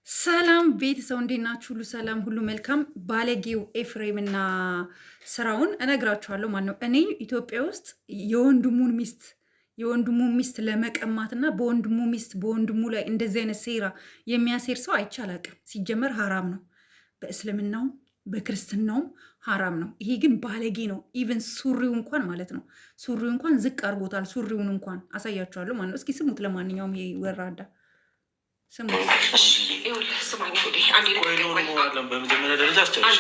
ሰላም ቤተሰብ እንዴት ናችሁ? ሁሉ ሰላም፣ ሁሉ መልካም። ባለጌው ኤፍሬም እና ስራውን እነግራችኋለሁ ማለት ነው። እኔ ኢትዮጵያ ውስጥ የወንድሙን ሚስት ለመቀማትና በወንድሙ ላይ እንደዚህ አይነት ሴራ የሚያሴር ሰው አይቼ አላውቅም። ሲጀመር ሀራም ነው፣ በእስልምናውም በክርስትናውም ሀራም ነው። ይሄ ግን ባለጌ ነው። ኢቨን ሱሪው እንኳን ማለት ነው ሱሪው እንኳን ዝቅ አድርጎታል። ሱሪውን እንኳን አሳያችኋለሁ ማለት ነው። እስኪ ስሙት። ለማንኛውም ይሄ ወራዳ ስሙት። በመጀመሪያ ደረጃ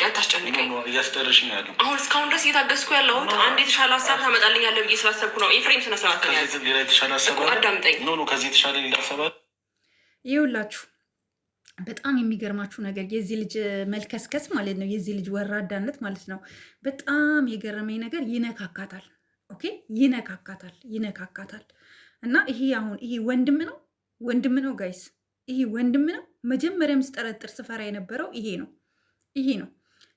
አታስጨንቀኝ። እያስጨረሽኝ ያለው አሁን እስካሁን ድረስ እየታገስኩ ያለሁት አንድ የተሻለ ሀሳብ ታመጣልኛለህ ብዬ ስላሰብኩ ነው። ኤፍሬም ስነ ስርዓት አዳምጠኝ። ከዚህ የተሻለ ሌላ ሀሳብ ይኸውላችሁ፣ በጣም የሚገርማችሁ ነገር የዚህ ልጅ መልከስከስ ማለት ነው፣ የዚህ ልጅ ወራዳነት ማለት ነው። በጣም የገረመኝ ነገር ይነካካታል። ኦኬ፣ ይነካካታል። እና ይሄ አሁን ይሄ ወንድም ነው ጋይስ፣ ይሄ ወንድም ነው። መጀመሪያም ስጠረጥር ስፈራ የነበረው ይሄ ነው።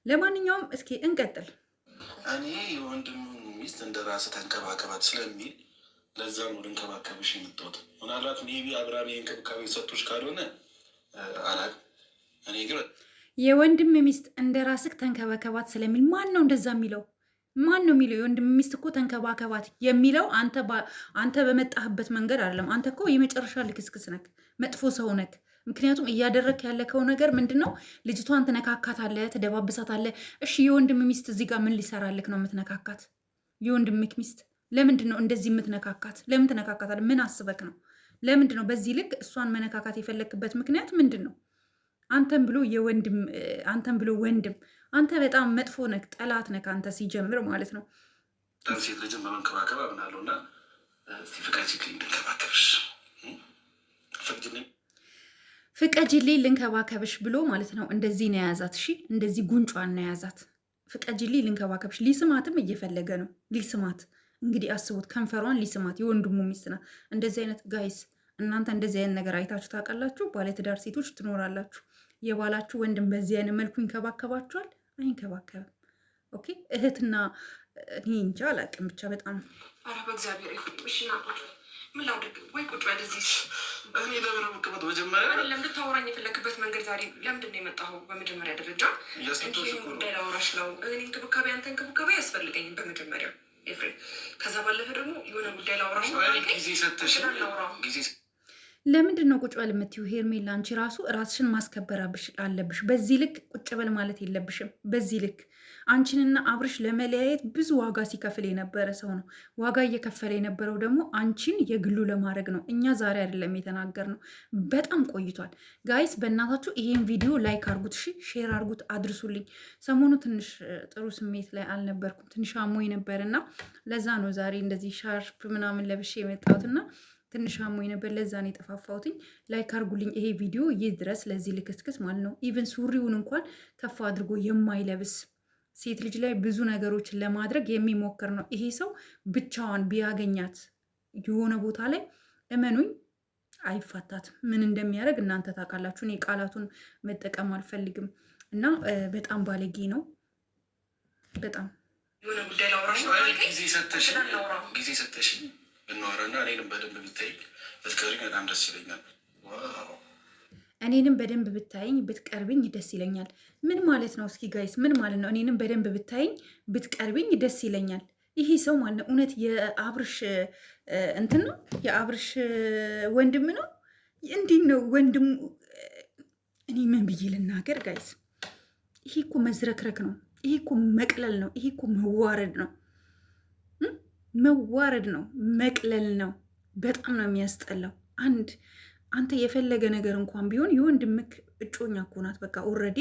ለማንኛውም እስኪ እንቀጥል። እኔ የወንድም ሚስት እንደ ራስህ ተንከባከባት ስለሚል ለዛ ነው ልንከባከብሽ የምትወት። ምናልባት ሜቢ አብራሚ እንክብካቤ ሰቶች ካልሆነ አላውቅም። እኔ ግን የወንድም ሚስት እንደ ራስህ ተንከባከባት ስለሚል ማን ነው እንደዛ የሚለው? ማን ነው የሚለው? የወንድም ሚስት እኮ ተንከባከባት የሚለው አንተ በመጣህበት መንገድ አይደለም። አንተ እኮ የመጨረሻ ልክስክስ ነክ፣ መጥፎ ሰው ነክ። ምክንያቱም እያደረግክ ያለከው ነገር ምንድን ነው? ልጅቷን ትነካካታለህ፣ ትደባብሳታለህ። እሺ የወንድም ሚስት እዚህ ጋር ምን ሊሰራልክ ነው የምትነካካት? የወንድምክ ሚስት ለምንድን ነው እንደዚህ የምትነካካት? ለምን ትነካካታለህ? ምን አስበክ ነው? ለምንድን ነው በዚህ ልክ እሷን መነካካት የፈለክበት ምክንያት ምንድን ነው? አንተን ብሎ ወንድም አንተ በጣም መጥፎ ነክ፣ ጠላት ነክ አንተ ሲጀምር ማለት ነው። ሴት ልጅን በመንከባከብ አምናለሁ እና ፍቃጅልኝ ልንከባከብሽ፣ ፍቀጅልኝ ልንከባከብሽ ብሎ ማለት ነው። እንደዚህ ነው የያዛት። እሺ እንደዚህ ጉንጯን ነው የያዛት። ፍቀጅልኝ ልንከባከብሽ። ሊስማትም እየፈለገ ነው። ሊስማት እንግዲህ አስቡት፣ ከንፈሯን ሊስማት። የወንድሙ ሚስት ናት። እንደዚህ አይነት ጋይስ፣ እናንተ እንደዚህ አይነት ነገር አይታችሁ ታውቃላችሁ? ባለትዳር ሴቶች ትኖራላችሁ። የባላችሁ ወንድም በዚህ አይነት መልኩ ይንከባከባችኋል? አይንከባከብም። ኦኬ እህትና እኔ እንጃ አላውቅም፣ ብቻ በጣም ኧረ በእግዚአብሔር ምን ላድርግ? ወይ ቁጭ በል እዚህ። እኔ ለምን መቀመጥ መጀመሪያ ልታወራኝ የፈለክበት መንገድ ዛሬ ለምንድን ነው የመጣኸው? በመጀመሪያ ደረጃ ጉዳይ ላወራሽ ነው። እኔ እንክብካቤ፣ አንተ እንክብካቤ አያስፈልገኝም በመጀመሪያው ኤፍሬም። ከዛ ባለፈ ደግሞ የሆነ ጉዳይ ላወራሽ ነው። ጊዜ ሰተሽ ለምንድን ነው ቁጭ በል የምትይው? ሄርሜላ አንቺ ራሱ ራስሽን ማስከበር አለብሽ። በዚህ ልክ ቁጭ በል ማለት የለብሽም። በዚህ ልክ አንቺንና አብርሽ ለመለያየት ብዙ ዋጋ ሲከፍል የነበረ ሰው ነው። ዋጋ እየከፈለ የነበረው ደግሞ አንቺን የግሉ ለማድረግ ነው። እኛ ዛሬ አይደለም የተናገርነው፣ በጣም ቆይቷል። ጋይስ በእናታችሁ ይሄን ቪዲዮ ላይክ አርጉት፣ ሼር አርጉት፣ አድርሱልኝ። ሰሞኑ ትንሽ ጥሩ ስሜት ላይ አልነበርኩም፣ ትንሽ አሞኝ ነበር እና ለዛ ነው ዛሬ እንደዚህ ሻርፕ ምናምን ለብሼ የመጣሁትና ትንሽ አሞኝ ነበር፣ ለዛ ነው የጠፋፋሁትኝ። ላይክ አርጉልኝ። ይሄ ቪዲዮ ይህ ድረስ ለዚህ ልክስክስ ማለት ነው። ኢቨን ሱሪውን እንኳን ከፍ አድርጎ የማይለብስ ሴት ልጅ ላይ ብዙ ነገሮችን ለማድረግ የሚሞክር ነው ይሄ ሰው። ብቻዋን ቢያገኛት የሆነ ቦታ ላይ እመኑኝ አይፋታትም። ምን እንደሚያደርግ እናንተ ታውቃላችሁ። እኔ ቃላቱን መጠቀም አልፈልግም እና በጣም ባለጌ ነው። በጣም የሆነ ጉዳይ ላውራሽ ነው። ጊዜ ሰተሽ ብናወራና እኔንም በደንብ ብታይ ብትቀርቢኝ በጣም ደስ ይለኛል። እኔንም በደንብ ብታይኝ ብትቀርብኝ ደስ ይለኛል። ምን ማለት ነው? እስኪ ጋይስ ምን ማለት ነው? እኔንም በደንብ ብታይኝ ብትቀርብኝ ደስ ይለኛል። ይሄ ሰው ማለት ነው እውነት የአብርሽ እንትን ነው? የአብርሽ ወንድም ነው? እንዲህ ነው ወንድሙ? እኔ ምን ብዬ ልናገር ጋይስ? ይሄ እኮ መዝረክረክ ነው። ይሄ እኮ መቅለል ነው። ይሄ እኮ መዋረድ ነው። መቅለል ነው። በጣም ነው የሚያስጠላው። አንተ የፈለገ ነገር እንኳን ቢሆን የወንድምክ እጮኛ እኮ ናት። በቃ ኦልሬዲ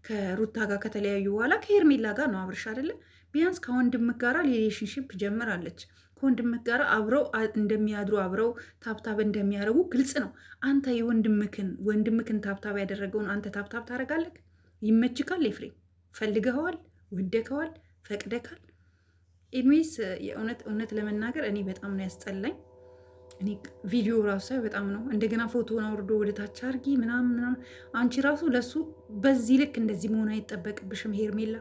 ከሩታ ጋር ከተለያዩ በኋላ ከሄርሜላ ጋር ነው አብርሽ አይደለ? ቢያንስ ከወንድምክ ጋር ሪሌሽንሽፕ ጀምራለች። ከወንድምክ ጋር አብረው እንደሚያድሩ አብረው ታብታብ እንደሚያደርጉ ግልጽ ነው። አንተ ወንድምክን ታብታብ ያደረገውን አንተ ታብታብ ታደርጋለህ? ይመችካል? ኤፍሬም ፈልገኸዋል? ወደከዋል? ፈቅደካል? ኢኒዌይስ እውነት ለመናገር እኔ በጣም ነው ያስጠላኝ። እኔ ቪዲዮ ራሱ ሳይ በጣም ነው። እንደገና ፎቶን አውርዶ ወደ ታች አርጊ ምናምን። አንቺ ራሱ ለሱ በዚህ ልክ እንደዚህ መሆን አይጠበቅብሽም ሄርሜላ።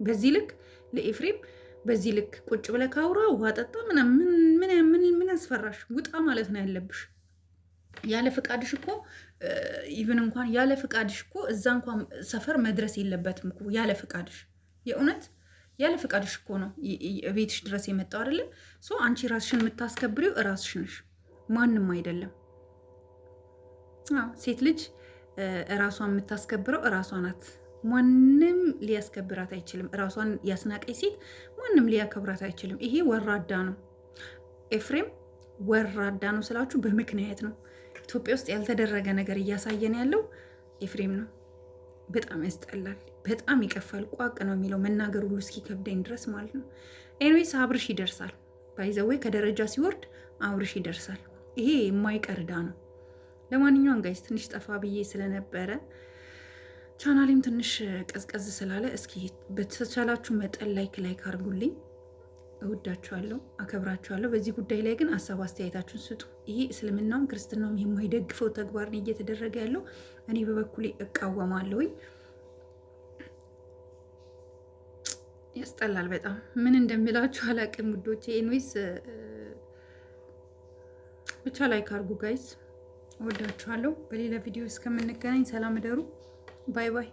በዚህ ልክ ለኤፍሬም በዚህ ልክ ቁጭ ብለህ ካውራ ውሃ ጠጣ ምን ያስፈራሽ? ውጣ ማለት ነው ያለብሽ። ያለ ፍቃድሽ እኮ ኢቭን እንኳን ያለ ፍቃድሽ እኮ እዛ እንኳን ሰፈር መድረስ የለበትም እኮ ያለ ፍቃድሽ። የእውነት ያለ ፍቃድሽ እኮ ነው ቤትሽ ድረስ የመጣው አይደለ? አንቺ ራስሽን የምታስከብሪው እራስሽ ነሽ፣ ማንም አይደለም። ሴት ልጅ እራሷን የምታስከብረው እራሷ ናት። ማንም ሊያስከብራት አይችልም። እራሷን ያስናቀች ሴት ማንም ሊያከብራት አይችልም። ይሄ ወራዳ ነው። ኤፍሬም ወራዳ ነው ስላችሁ በምክንያት ነው። ኢትዮጵያ ውስጥ ያልተደረገ ነገር እያሳየን ያለው ኤፍሬም ነው። በጣም ያስጠላል፣ በጣም ይቀፋል። ቋቅ ነው የሚለው መናገር ሁሉ እስኪከብደኝ ድረስ ማለት ነው። ኤንዌይስ አብርሽ ይደርሳል። ባይዘዌ ከደረጃ ሲወርድ አብርሽ ይደርሳል። ይሄ የማይቀር ዕዳ ነው። ለማንኛውም ጋይስ ትንሽ ጠፋ ብዬ ስለነበረ ቻናሌም ትንሽ ቀዝቀዝ ስላለ እስኪ በተቻላችሁ መጠን ላይክ አድርጉልኝ። እወዳችኋለሁ፣ አከብራችኋለሁ። በዚህ ጉዳይ ላይ ግን ሀሳብ አስተያየታችሁን ስጡ። ይሄ እስልምናውም ክርስትናውም የማይደግፈው ተግባር ነው እየተደረገ ያለው። እኔ በበኩሌ እቃወማለሁ። ያስጠላል በጣም። ምን እንደምላችሁ አላቅም ውዶቼ። ኤንዌይስ ብቻ ላይክ አድርጉ ጋይስ። እወዳችኋለሁ። በሌላ ቪዲዮ እስከምንገናኝ ሰላም እደሩ። ባይ ባይ።